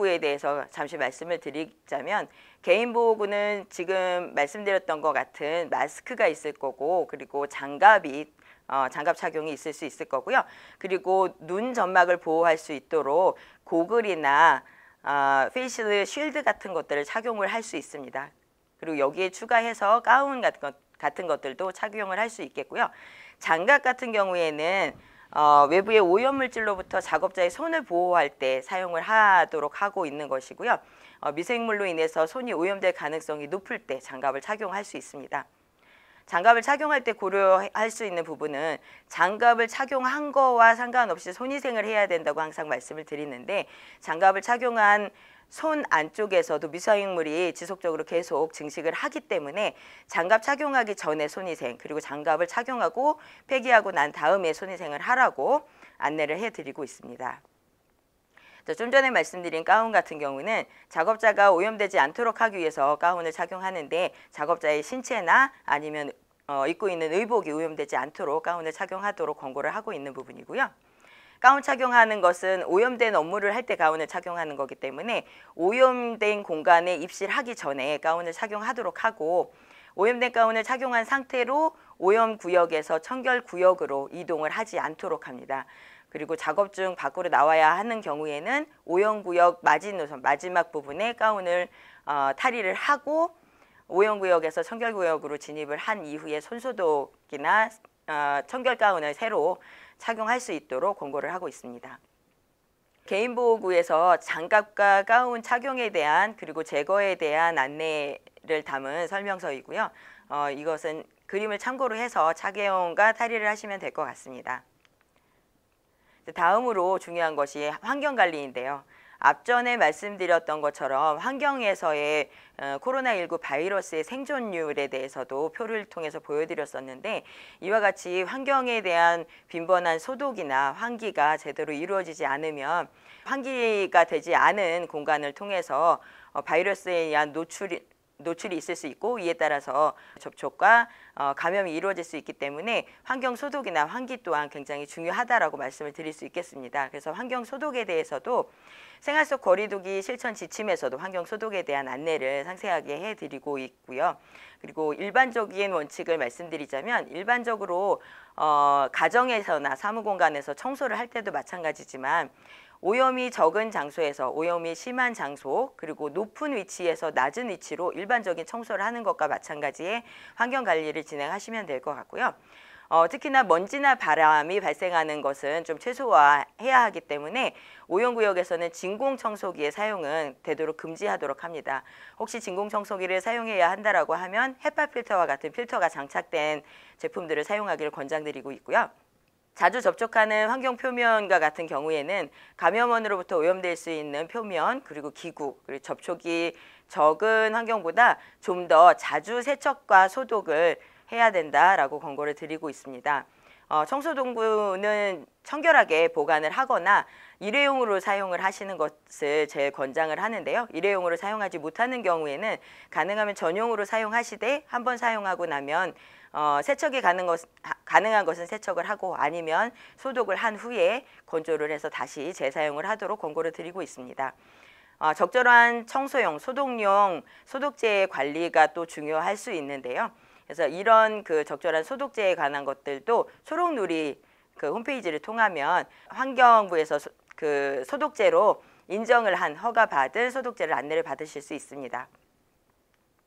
개인보호구에 대해서 잠시 말씀을 드리자면 개인보호구는 지금 말씀드렸던 것 같은 마스크가 있을 거고 그리고 장갑 착용이 있을 수 있을 거고요. 그리고 눈 점막을 보호할 수 있도록 고글이나 페이셜 쉴드 같은 것들을 착용을 할 수 있습니다. 그리고 여기에 추가해서 가운 같은 것들도 착용을 할 수 있겠고요. 장갑 같은 경우에는 외부의 오염물질로부터 작업자의 손을 보호할 때 사용을 하도록 하고 있는 것이고요. 미생물로 인해서 손이 오염될 가능성이 높을 때 장갑을 착용할 수 있습니다. 장갑을 착용할 때 고려할 수 있는 부분은 장갑을 착용한 거와 상관없이 손위생을 해야 된다고 항상 말씀을 드리는데 장갑을 착용한 손 안쪽에서도 미생물이 지속적으로 계속 증식을 하기 때문에 장갑 착용하기 전에 손위생 그리고 장갑을 착용하고 폐기하고 난 다음에 손위생을 하라고 안내를 해드리고 있습니다. 좀 전에 말씀드린 가운 같은 경우는 작업자가 오염되지 않도록 하기 위해서 가운을 착용하는데 작업자의 신체나 아니면 입고 있는 의복이 오염되지 않도록 가운을 착용하도록 권고를 하고 있는 부분이고요. 가운 착용하는 것은 오염된 업무를 할 때 가운을 착용하는 거기 때문에 오염된 공간에 입실하기 전에 가운을 착용하도록 하고 오염된 가운을 착용한 상태로 오염구역에서 청결구역으로 이동을 하지 않도록 합니다. 그리고 작업 중 밖으로 나와야 하는 경우에는 오염구역 마지노선 마지막 부분에 가운을 탈의를 하고 오염구역에서 청결구역으로 진입을 한 이후에 손소독이나 청결 가운을 새로 착용할 수 있도록 권고를 하고 있습니다. 개인보호구에서 장갑과 가운 착용에 대한 그리고 제거에 대한 안내를 담은 설명서이고요. 이것은 그림을 참고로 해서 착용과 탈의를 하시면 될 것 같습니다. 다음으로 중요한 것이 환경관리인데요. 앞전에 말씀드렸던 것처럼 환경에서의 코로나19 바이러스의 생존율에 대해서도 표를 통해서 보여드렸었는데 이와 같이 환경에 대한 빈번한 소독이나 환기가 제대로 이루어지지 않으면 환기가 되지 않은 공간을 통해서 바이러스에 의한 노출이 있을 수 있고 이에 따라서 접촉과 감염이 이루어질 수 있기 때문에 환경 소독이나 환기 또한 굉장히 중요하다라고 말씀을 드릴 수 있겠습니다. 그래서 환경 소독에 대해서도 생활 속 거리두기 실천 지침에서도 환경 소독에 대한 안내를 상세하게 해드리고 있고요. 그리고 일반적인 원칙을 말씀드리자면 일반적으로 가정에서나 사무공간에서 청소를 할 때도 마찬가지지만 오염이 적은 장소에서 오염이 심한 장소 그리고 높은 위치에서 낮은 위치로 일반적인 청소를 하는 것과 마찬가지의 환경관리를 진행하시면 될 것 같고요. 특히나 먼지나 바람이 발생하는 것은 좀 최소화해야 하기 때문에 오염구역에서는 진공청소기의 사용은 되도록 금지하도록 합니다. 혹시 진공청소기를 사용해야 한다라고 하면 헤파 필터와 같은 필터가 장착된 제품들을 사용하기를 권장드리고 있고요. 자주 접촉하는 환경 표면과 같은 경우에는 감염원으로부터 오염될 수 있는 표면 그리고 기구 그리고 접촉이 적은 환경보다 좀 더 자주 세척과 소독을 해야 된다라고 권고를 드리고 있습니다. 청소동구는 청결하게 보관을 하거나 일회용으로 사용을 하시는 것을 제일 권장을 하는데요. 일회용으로 사용하지 못하는 경우에는 가능하면 전용으로 사용하시되 한번 사용하고 나면 세척이 가능한 것은 세척을 하고 아니면 소독을 한 후에 건조를 해서 다시 재사용을 하도록 권고를 드리고 있습니다. 적절한 청소용, 소독용 소독제의 관리가 또 중요할 수 있는데요. 그래서 이런 적절한 소독제에 관한 것들도 초록누리 홈페이지를 통하면 환경부에서 소독제로 인정을 한 허가받은 소독제를 안내를 받으실 수 있습니다.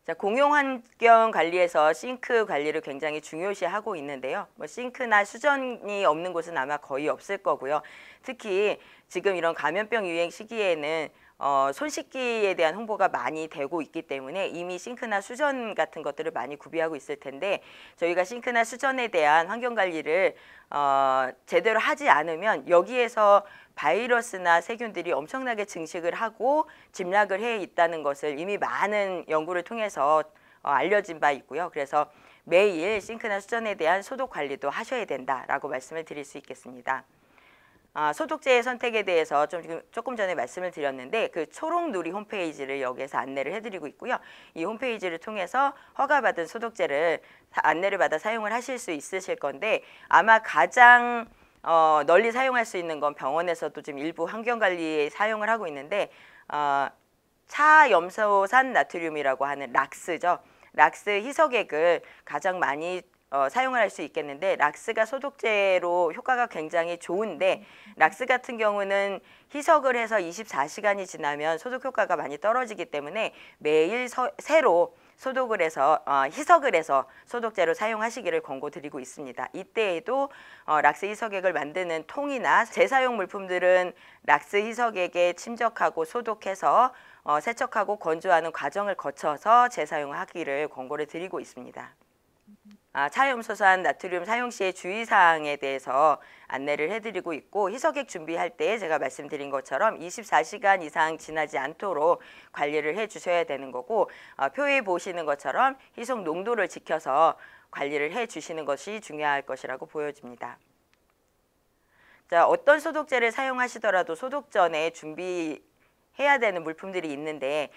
자, 공용환경 관리에서 싱크 관리를 굉장히 중요시하고 있는데요. 싱크나 수전이 없는 곳은 아마 거의 없을 거고요. 특히 지금 이런 감염병 유행 시기에는 손 씻기에 대한 홍보가 많이 되고 있기 때문에 이미 싱크나 수전 같은 것들을 많이 구비하고 있을 텐데 저희가 싱크나 수전에 대한 환경관리를 제대로 하지 않으면 여기에서 바이러스나 세균들이 엄청나게 증식을 하고 집락을 해 있다는 것을 이미 많은 연구를 통해서 알려진 바 있고요. 그래서 매일 싱크나 수전에 대한 소독 관리도 하셔야 된다라고 말씀을 드릴 수 있겠습니다. 소독제의 선택에 대해서 조금 전에 말씀을 드렸는데 초록누리 홈페이지를 여기에서 안내를 해드리고 있고요. 이 홈페이지를 통해서 허가받은 소독제를 안내를 받아 사용을 하실 수 있으실 건데 아마 가장 널리 사용할 수 있는 건 병원에서도 지금 일부 환경관리에 사용을 하고 있는데 차염소산 나트륨이라고 하는 락스죠. 락스 희석액을 가장 많이 사용을 할 수 있겠는데, 락스가 소독제로 효과가 굉장히 좋은데, 락스 같은 경우는 희석을 해서 24시간이 지나면 소독 효과가 많이 떨어지기 때문에 매일 새로 소독을 해서 희석을 해서 소독제로 사용하시기를 권고드리고 있습니다. 이때에도 락스 희석액을 만드는 통이나 재사용 물품들은 락스 희석액에 침적하고 소독해서 세척하고 건조하는 과정을 거쳐서 재사용하기를 권고를 드리고 있습니다. 차염소산 나트륨 사용 시의 주의사항에 대해서 안내를 해드리고 있고, 희석액 준비할 때 제가 말씀드린 것처럼 24시간 이상 지나지 않도록 관리를 해주셔야 되는 거고, 표에 보시는 것처럼 희석 농도를 지켜서 관리를 해주시는 것이 중요할 것이라고 보여집니다. 자, 어떤 소독제를 사용하시더라도 소독 전에 준비해야 되는 물품들이 있는데,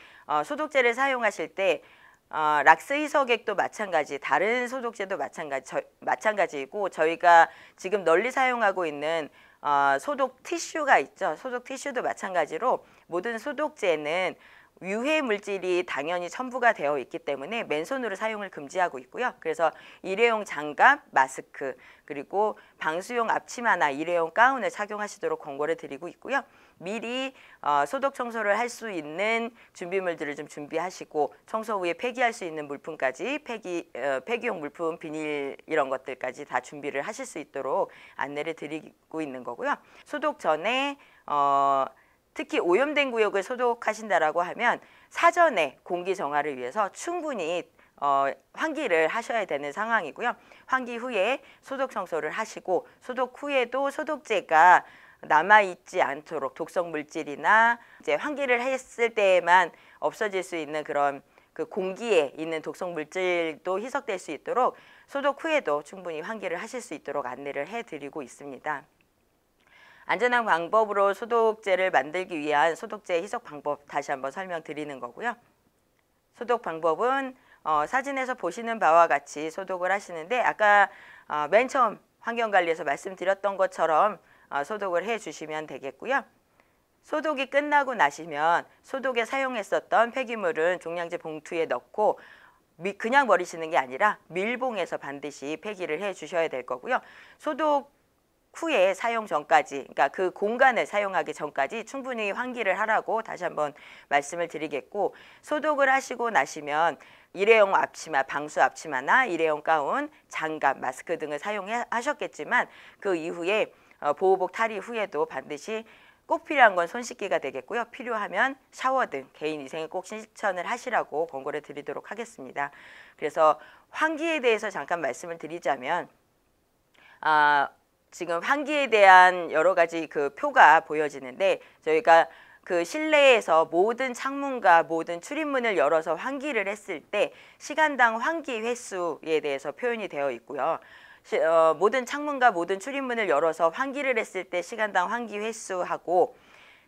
소독제를 사용하실 때 락스 희석액도 마찬가지, 다른 소독제도 마찬가지이고, 저희가 지금 널리 사용하고 있는 소독 티슈가 있죠. 소독 티슈도 마찬가지로 모든 소독제는 유해 물질이 당연히 첨부가 되어 있기 때문에 맨손으로 사용을 금지하고 있고요. 그래서 일회용 장갑, 마스크, 그리고 방수용 앞치마나 일회용 가운을 착용하시도록 권고를 드리고 있고요. 미리 소독 청소를 할 수 있는 준비물들을 좀 준비하시고, 청소 후에 폐기할 수 있는 물품까지 폐기용 물품, 비닐 이런 것들까지 다 준비를 하실 수 있도록 안내를 드리고 있는 거고요. 소독 전에 특히 오염된 구역을 소독하신다라고 하면 사전에 공기 정화를 위해서 충분히 환기를 하셔야 되는 상황이고요. 환기 후에 소독 청소를 하시고, 소독 후에도 소독제가 남아있지 않도록 독성 물질이나 이제 환기를 했을 때에만 없어질 수 있는 그런 그 공기에 있는 독성 물질도 희석될 수 있도록 소독 후에도 충분히 환기를 하실 수 있도록 안내를 해드리고 있습니다. 안전한 방법으로 소독제를 만들기 위한 소독제 희석 방법 다시 한번 설명드리는 거고요. 소독 방법은 사진에서 보시는 바와 같이 소독을 하시는데, 아까 맨 처음 환경관리에서 말씀드렸던 것처럼 소독을 해주시면 되겠고요. 소독이 끝나고 나시면 소독에 사용했었던 폐기물은 종량제 봉투에 넣고 그냥 버리시는 게 아니라 밀봉해서 반드시 폐기를 해주셔야 될 거고요. 소독 후에 사용 전까지, 그러니까 그 공간을 사용하기 전까지 충분히 환기를 하라고 다시 한번 말씀을 드리겠고, 소독을 하시고 나시면 일회용 앞치마, 방수 앞치마나 일회용 가운, 장갑, 마스크 등을 사용하셨겠지만 그 이후에 보호복 탈의 후에도 반드시 꼭 필요한 건 손 씻기가 되겠고요. 필요하면 샤워 등 개인 위생을 꼭 실천을 하시라고 권고를 드리도록 하겠습니다. 그래서 환기에 대해서 잠깐 말씀을 드리자면, 지금 환기에 대한 여러 가지 그 표가 보여지는데, 저희가 그 실내에서 모든 창문과 모든 출입문을 열어서 환기를 했을 때 시간당 환기 횟수에 대해서 표현이 되어 있고요. 모든 창문과 모든 출입문을 열어서 환기를 했을 때 시간당 환기 횟수하고,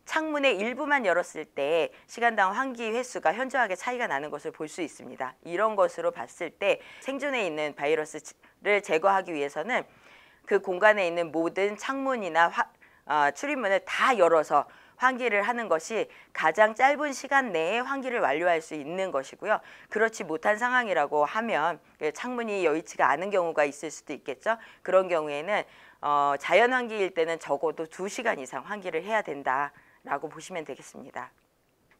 창문의 일부만 열었을 때 시간당 환기 횟수가 현저하게 차이가 나는 것을 볼 수 있습니다. 이런 것으로 봤을 때 생존해 있는 바이러스를 제거하기 위해서는 그 공간에 있는 모든 창문이나 출입문을 다 열어서 환기를 하는 것이 가장 짧은 시간 내에 환기를 완료할 수 있는 것이고요. 그렇지 못한 상황이라고 하면 창문이 여의치가 않은 경우가 있을 수도 있겠죠. 그런 경우에는 자연 환기일 때는 적어도 2시간 이상 환기를 해야 된다라고 보시면 되겠습니다.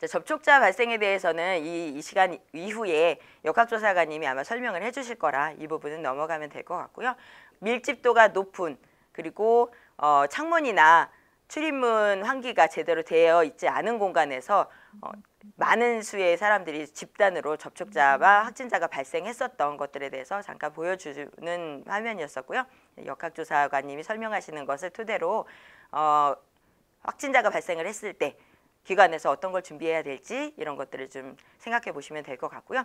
접촉자 발생에 대해서는 이 시간 이후에 역학조사관님이 아마 설명을 해주실 거라 이 부분은 넘어가면 될 것 같고요. 밀집도가 높은, 그리고 창문이나 출입문 환기가 제대로 되어 있지 않은 공간에서 많은 수의 사람들이 집단으로 접촉자와 확진자가 발생했었던 것들에 대해서 잠깐 보여주는 화면이었었고요. 역학조사관님이 설명하시는 것을 토대로 확진자가 발생을 했을 때 기관에서 어떤 걸 준비해야 될지 이런 것들을 좀 생각해 보시면 될 것 같고요.